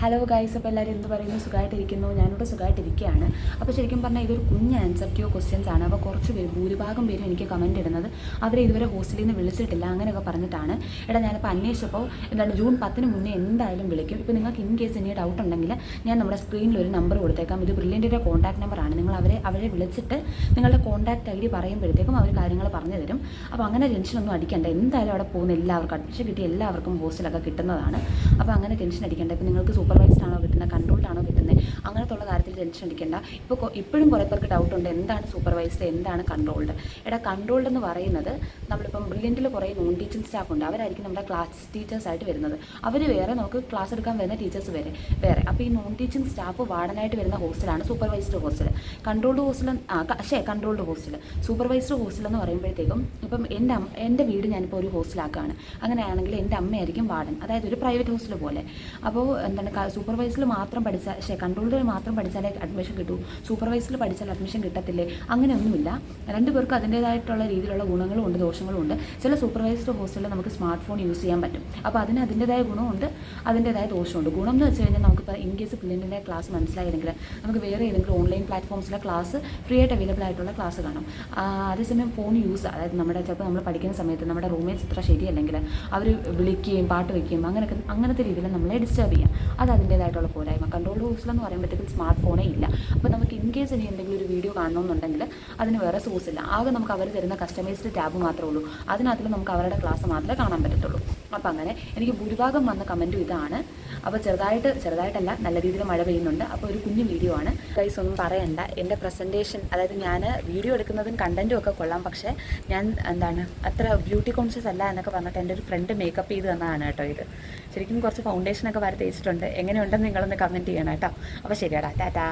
Hello guys, അപ്പോൾ എല്ലാവരും എന്ത് പറയുന്നു? സുഖമായിട്ടിരിക്കുന്നു. ഞാനിവിടെ സുഖമായിട്ടിരിക്കുകയാണ്. അപ്പോൾ ശരിക്കും പറഞ്ഞാൽ ഇതൊരു കുഞ്ഞ് ആൻസർ ക്യൂ ക്വസ്റ്റ്യൻസ് ആണ്. അപ്പോൾ കുറച്ച് പേര്, ഭൂരിഭാഗം പേരും എനിക്ക് കമൻറ്റ് ഇടുന്നത് അവരെ ഇതുവരെ ഹോസ്റ്റലിൽ നിന്ന് വിളിച്ചിട്ടില്ല അങ്ങനെയൊക്കെ പറഞ്ഞിട്ടാണ്. ഞാനിപ്പോൾ അന്വേഷിച്ചപ്പോൾ ജൂൺ 10 മുന്നേ എന്തായാലും വിളിക്കും. ഇപ്പോൾ നിങ്ങൾക്ക് ഇൻ കേസ് ഇനി ഡൗട്ട് ഉണ്ടെങ്കിൽ ഞാൻ നമ്മുടെ സ്ക്രീനിൽ ഒരു നമ്പർ കൊടുത്തേക്കാം. ഇത് ബ്രില്യൻറ്റിൻ്റെ കോൺടാക്ട് നമ്പറാണ്. നിങ്ങൾ അവരെ വിളിച്ചിട്ട് നിങ്ങളുടെ കോൺടാക്ട് ID പറയുമ്പോഴത്തേക്കും അവർ കാര്യങ്ങൾ പറഞ്ഞു തരും. അപ്പോൾ അങ്ങനെ ടെൻഷനൊന്നും അടിക്കേണ്ട. എന്തായാലും അവിടെ പോകുന്ന എല്ലാവർക്കും അഡ്മിഷൻ കിട്ടിയ എല്ലാവർക്കും ഹോസ്റ്റലൊക്കെ കിട്ടുന്നതാണ്. അപ്പോൾ അങ്ങനെ ടെൻഷൻ അടിക്കേണ്ട. ഇപ്പോൾ നിങ്ങൾക്ക് സൂപ്പർവൈസ്ഡ് ആണോ കിട്ടുന്നത്, കൺട്രോൾഡ് ആണോ കിട്ടുന്നത്, അങ്ങനത്തെ ഉള്ള കാര്യത്തിൽ ടെൻഷൻ അടിക്കേണ്ട. ഇപ്പോഴും കുറേ പേർക്ക് ഡൗട്ടുണ്ട്, എന്താണ് സൂപ്പർവൈസ്ഡ്, എന്താണ് കൺട്രോൾഡ്. കൺട്രോൾഡ് എന്ന് പറയുന്നത് നമ്മളിപ്പം ബ്രില്യൻറ്റിൽ കുറേ നോൺ ടീച്ചിങ് സ്റ്റാഫ് ഉണ്ട്. അവരായിരിക്കും നമ്മുടെ ക്ലാസ് ടീച്ചേഴ്സായിട്ട് വരുന്നത്. അവർ വേറെ, നമുക്ക് ക്ലാസ് എടുക്കാൻ വരുന്ന ടീച്ചേഴ്സ് വേറെ. അപ്പോൾ ഈ നോൺ ടീച്ചിങ് സ്റ്റാഫ് വാർഡനായിട്ട് വരുന്ന ഹോസ്റ്റലാണ് supervised hostel. Controlled hostel supervised hostel എന്ന് പറയുമ്പോഴത്തേക്കും ഇപ്പം എൻ്റെ വീട് ഞാനിപ്പോൾ ഒരു ഹോസ്റ്റലാക്കുകയാണ്. അങ്ങനെയാണെങ്കിൽ എൻ്റെ അമ്മയായിരിക്കും വാർഡൻ, അതായത് ഒരു പ്രൈവറ്റ് ഹോസ്റ്റൽ പോലെ. അപ്പോൾ സൂപ്പർവൈസിൽ മാത്രം കൺട്രോളിൽ മാത്രം പഠിച്ചാലേ അഡ്മിഷൻ കിട്ടൂ, സൂപ്പർവൈസിൽ പഠിച്ചാൽ അഡ്മിഷൻ കിട്ടത്തില്ലേ, അങ്ങനെയൊന്നുമില്ല. രണ്ടുപേർക്കും അതിൻ്റേതായിട്ടുള്ള രീതിയിലുള്ള ഗുണങ്ങളും ഉണ്ട്, ദോഷങ്ങളും ഉണ്ട്. ചില സൂപ്പർവൈസ്ഡ് ഹോസ്റ്റലിൽ നമുക്ക് സ്മാർട്ട് ഫോൺ യൂസ് ചെയ്യാൻ പറ്റും. അപ്പോൾ അതിൻ്റേതായ ഗുണമുണ്ട്, അതിൻ്റേതായ ദോഷമുണ്ട്. ഗുണം എന്ന് വെച്ച് കഴിഞ്ഞാൽ നമുക്കിപ്പോൾ ഇൻ കേസ് പിള്ളേരുടെ ക്ലാസ് മനസ്സിലായില്ലെങ്കിൽ നമുക്ക് വേറെ ഏതെങ്കിലും ഓൺലൈൻ പ്ലാറ്റ്ഫോംസിലെ ക്ലാസ് ഫ്രീ ആയിട്ട് അവൈലബിൾ ആയിട്ടുള്ള ക്ലാസ് കാണും. അതേസമയം ഫോൺ യൂസ്, അതായത് ചിലപ്പോൾ നമ്മൾ പഠിക്കുന്ന സമയത്ത് നമ്മുടെ റൂംമേറ്റ്സ് ഇത്ര ശരിയല്ലെങ്കിൽ അവർ വിളിക്കുകയും പാട്ട് വയ്ക്കുകയും അങ്ങനത്തെ രീതിയിൽ നമ്മളെ ഡിസ്റ്റർബ് ചെയ്യാം. അത് അതിൻ്റേതായിട്ടുള്ള പോരായ്മ. കൺട്രോൾഡ് ഹോസ്റ്റൽ എന്ന് പറയുമ്പോഴത്തേക്കും സ്മാർട്ട് ഫോണേ ഇല്ല. അപ്പോൾ നമുക്ക് ഇൻ കേസ് ഇനി എന്തെങ്കിലും ഒരു വീഡിയോ കാണണമെന്നുണ്ടെങ്കിൽ അതിന് വേറെ സോഴ്സ് ഇല്ല. ആകെ നമുക്ക് അവർ തരുന്ന കസ്റ്റമൈസ്ഡ് ടാബ് മാത്രമേ ഉള്ളൂ. അതിനകത്തിൽ നമുക്ക് അവരുടെ ക്ലാസ് മാത്രമേ കാണാൻ പറ്റത്തുള്ളൂ. അപ്പോൾ അങ്ങനെ എനിക്ക് ഭൂരിഭാഗം വന്ന കമൻറ്റും ഇതാണ്. അപ്പോൾ ചെറുതായിട്ടല്ല, നല്ല രീതിയിൽ മഴ പെയ്യുന്നുണ്ട്. അപ്പോൾ ഒരു കുഞ്ഞു വീഡിയോ ആണ് ഗൈസ്, ഒന്നും പറയണ്ട. എൻ്റെ പ്രസൻറ്റേഷൻ, അതായത് ഞാൻ വീഡിയോ എടുക്കുന്നതും കണ്ടൻറ്റും ഒക്കെ കൊള്ളാം, പക്ഷേ ഞാൻ അത്ര ബ്യൂട്ടി കോൺഷ്യസ് അല്ല എന്നൊക്കെ പറഞ്ഞിട്ട് എൻ്റെ ഒരു ഫ്രണ്ട് മേക്കപ്പ് ചെയ്ത് തന്നതാണ് കേട്ടോ. ഇത് ശരിക്കും കുറച്ച് ഫൗണ്ടേഷനൊക്കെ വരെ തേച്ചിട്ടുണ്ട്. എങ്ങനെയുണ്ടെന്ന് നിങ്ങളൊന്ന് കമൻറ്റ് ചെയ്യണം കേട്ടോ. അപ്പോൾ ശരിയാടാ, ടാറ്റാ.